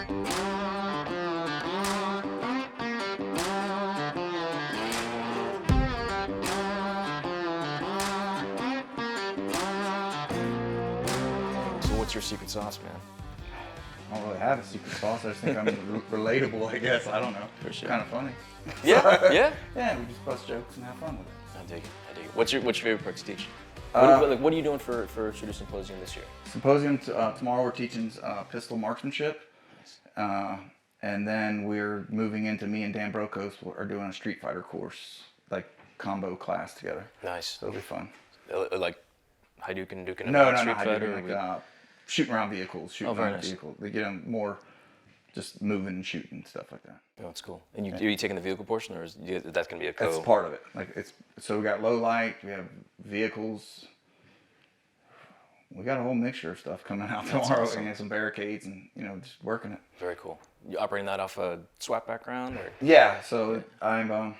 So what's your secret sauce, man? I don't really have a secret sauce. I just think I'm relatable, I guess. I don't know. For sure. Kind of funny. Yeah, yeah. Yeah, we just bust jokes and have fun with it. I dig it. I dig it. What's your favorite part to teach? What are you doing for Shooter Symposium this year? Symposium tomorrow. We're teaching pistol marksmanship, and then we're moving into me and Dan Brokos are doing a Street Fighter course, like combo class together. Nice. So it'll be fun. Like Hadouken, Duken, No, Street I Fighter? do like shooting around vehicles, shooting very around nice. vehicles. They get them more just moving and shooting and stuff like that. Oh, that's cool. And are you taking the vehicle portion, or is that's going to be a co? That's part of it. Like so we got low light, we have vehicles. We got a whole mixture of stuff coming out tomorrow. Awesome. And some barricades and just working it. Very cool. You operating that off a SWAT background, or? Yeah. So I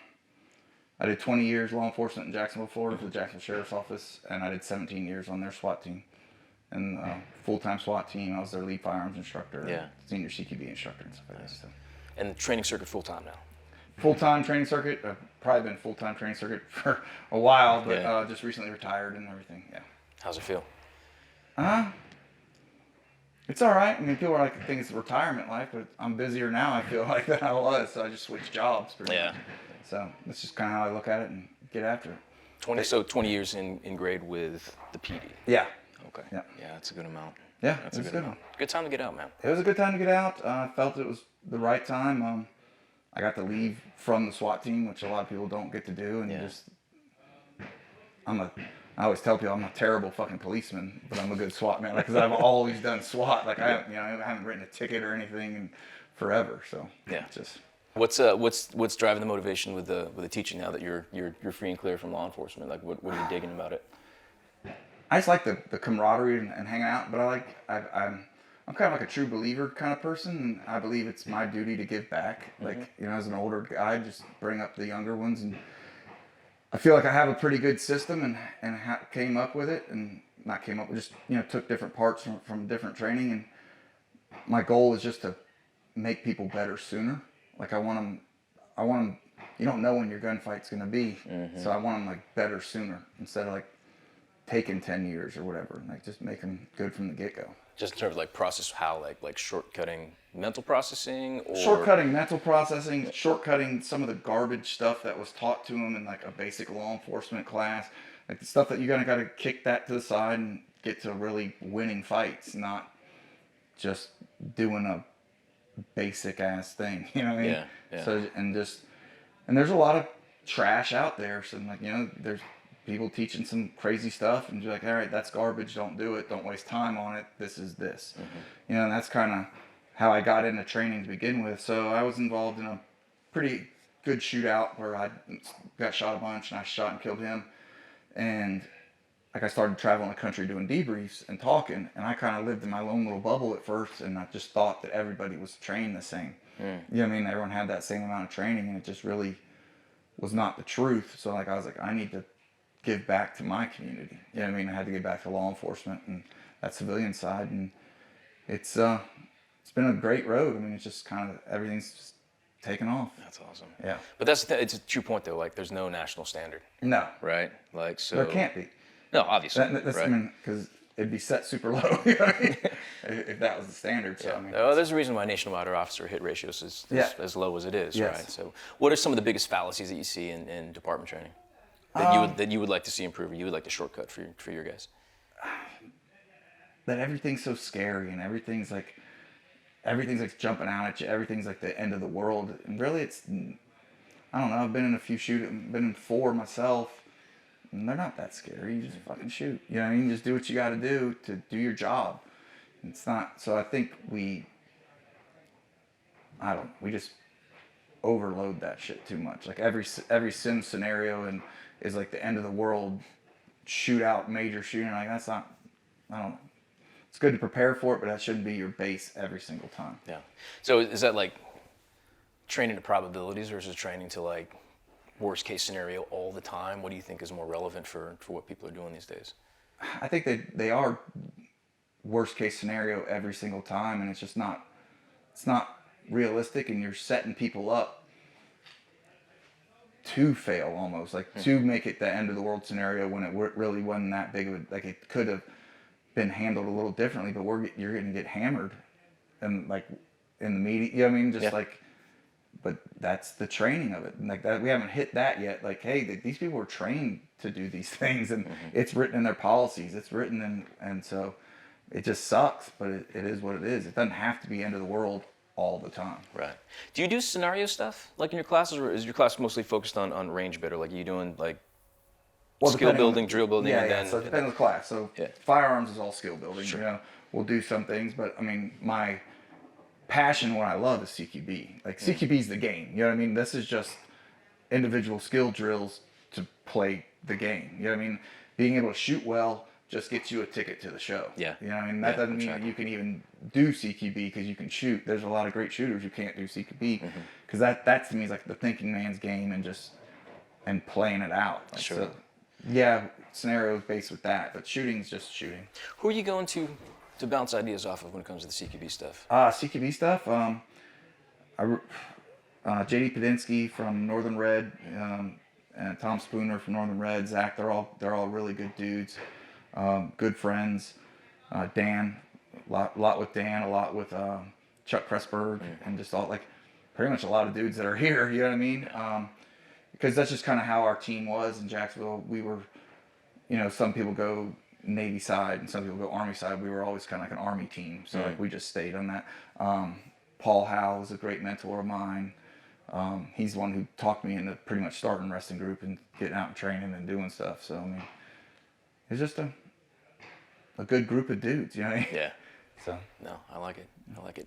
did 20 years law enforcement in Jacksonville, Florida, for the Jacksonville Sheriff's Office, and I did 17 years on their SWAT team. And full-time SWAT team, I was their lead firearms instructor, senior CQB instructor, and stuff like that. So. And the training circuit full time now? Full-time training circuit. I've probably been full-time training circuit for a while, but just recently retired and everything. Yeah. How's it feel? It's all right. I mean, people are like, think it's retirement life, but I'm busier now, I feel like, than I was, so I just switched jobs. Pretty much. So that's just kind of how I look at it and get after it. 20 years in grade with the PD. Yeah. Okay. Yeah. Yeah, that's a good amount. Yeah, That's a good amount. Good time to get out, man. It was a good time to get out. I felt it was the right time. I got to leave from the SWAT team, which a lot of people don't get to do, and I always tell people I'm a terrible fucking policeman, but I'm a good SWAT man, because I've always done SWAT. Like I haven't written a ticket or anything in forever. So just. What's driving the motivation with the teaching now that you're free and clear from law enforcement? Like what are you digging about it? I just like the camaraderie and hanging out, but I'm kind of like a true believer kind of person, and I believe it's my duty to give back. Like as an older guy, just bring up the younger ones, and I feel like I have a pretty good system and came up with it, and not came up with, just took different parts from different training, and my goal is just to make people better sooner. Like I want them. You don't know when your gunfight's gonna be, so I want them like better sooner instead of like taking 10 years or whatever. Like just make them good from the get-go. Just in terms of like process, how like shortcutting mental processing, or shortcutting mental processing, shortcutting some of the garbage stuff that was taught to them in like a basic law enforcement class, like the stuff that you gotta kick that to the side and get to really winning fights, not just doing a basic ass thing. You know what I mean? Yeah. So and there's a lot of trash out there. So like there's people teaching some crazy stuff, and you're like, all right, that's garbage. Don't do it. Don't waste time on it. This is this. And that's kind of how I got into training to begin with. So I was involved in a pretty good shootout where I got shot a bunch, and I shot and killed him. And like I started traveling the country doing debriefs and talking, and I kind of lived in my own little bubble at first, and I just thought that everybody was trained the same. You know what I mean? Everyone had that same amount of training, and it just really was not the truth. So like I was like, I need to give back to my community. You know what I mean? I had to give back to law enforcement and that civilian side, and it's been a great road. I mean, it's just kind of everything's just taken off. That's awesome. Yeah. But it's a true point though. Like there's no national standard. No. Right. Like so. There can't be. No, obviously. That's, right. I mean, because it'd be set super low. You know what I mean? If that was the standard. So I mean, there's a reason why nationwide officer hit ratios is as low as it is. Yes. Right. So, what are some of the biggest fallacies that you see in department training that you would like to see improve, or you would like to shortcut for your guys? That everything's so scary, and everything's like jumping out at you. Everything's like the end of the world, and really, I don't know. I've been in a few been in 4 myself, and they're not that scary. You just fucking shoot. You know what I mean? Just do what you got to do your job. It's not. So I think we just overload that shit too much. Like every sim scenario is like the end of the world shootout, major shooting. Like that's not. I don't know. It's good to prepare for it, but that shouldn't be your base every single time. Yeah. So is that like training to probabilities versus training to like worst case scenario all the time? What do you think is more relevant for what people are doing these days? I think they are worst case scenario every single time, and it's just not it's not realistic, and you're setting people up to fail almost, like to make it the end of the world scenario when it really wasn't that big of a, like it could have been handled a little differently, but you're going to get hammered and like in the media, you know what I mean? Just like, but that's the training of it. And like that, we haven't hit that yet. Like, hey, these people are trained to do these things, and it's written in their policies. It's written in, and so it just sucks, but it is what it is. It doesn't have to be end of the world all the time. Right. Do you do scenario stuff like in your classes, or is your class mostly focused on range bit, or like are you doing like skill building, drill building, Yeah, and yeah. then So it depends on the class. So firearms is all skill building. Sure. You know, we'll do some things, but I mean, my passion, what I love is CQB. Like CQB is the game. You know what I mean? This is just individual skill drills to play the game. You know what I mean? Being able to shoot well just gets you a ticket to the show. Yeah. You know what I mean? That doesn't mean that you can even do CQB because you can shoot. There's a lot of great shooters who can't do CQB because that to me is like the thinking man's game and playing it out. Like, Sure. So, yeah, scenarios based with that, but shooting's just shooting. Who are you going to bounce ideas off of when it comes to the CQB stuff? CQB stuff. JD Padinsky from Northern Red, and Tom Spooner from Northern Red, Zach. They're all really good dudes, good friends. Dan, a lot with Dan, a lot with Chuck Pressburg, and just all like pretty much a lot of dudes that are here. You know what I mean? Because that's just kind of how our team was in Jacksonville. We were, you know, some people go Navy side and some people go Army side. We were always kind of like an Army team, so like we just stayed on that. Paul Howe was a great mentor of mine. He's the one who talked me into pretty much starting Reston group and getting out and training and doing stuff. So I mean, it's just a good group of dudes, you know. Yeah. So no, I like it,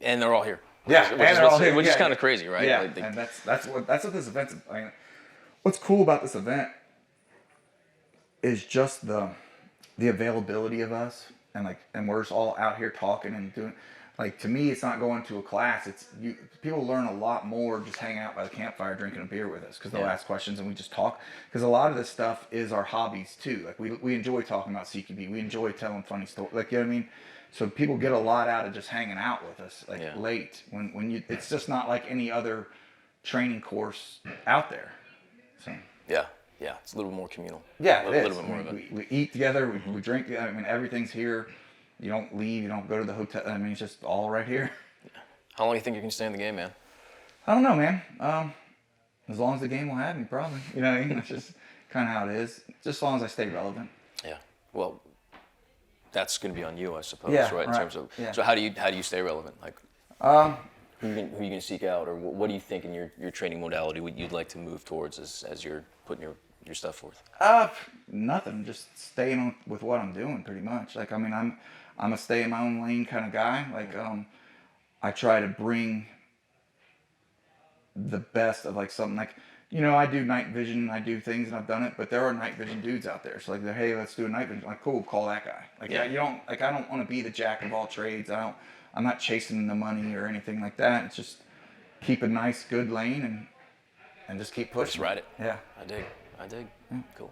and they're all here. Yeah, which is, all here. Which is kind of crazy, right? Yeah, Like and that's what this event's. I mean, what's cool about this event is just the availability of us, and we're just all out here talking and doing. Like, to me, it's not going to a class. People learn a lot more just hanging out by the campfire drinking a beer with us because they'll ask questions and we just talk. Because a lot of this stuff is our hobbies too. Like we enjoy talking about CQB. We enjoy telling funny stories. Like, you know what I mean? So people get a lot out of just hanging out with us late when you. It's just not like any other training course out there. So. Yeah, it's a little more communal. Yeah, a little bit more of it. We eat together. We drink. I mean, everything's here. You don't leave. You don't go to the hotel. I mean, it's just all right here. How long do you think you can stay in the game, man? I don't know, man. As long as the game will have me, probably. You know what I mean? That's just kind of how it is. Just as long as I stay relevant. Yeah. Well, that's going to be on you, I suppose, Yeah, right? In terms of. Yeah. So how do you stay relevant? Like, who are you going to seek out, or what do you think in your training modality you'd like to move towards as you're putting your stuff forth? Nothing. Just staying on with what I'm doing, pretty much. Like, I mean, I'm a stay in my own lane kind of guy. Like, I try to bring the best of like something like, you know, I do night vision, I do things and I've done it, but there are night vision dudes out there. So like, hey, let's do a night vision. Like, cool, call that guy. Like, I don't want to be the jack of all trades. I'm not chasing the money or anything like that. It's just keep a nice, good lane and just keep pushing. Just ride it. Yeah. I dig. Cool.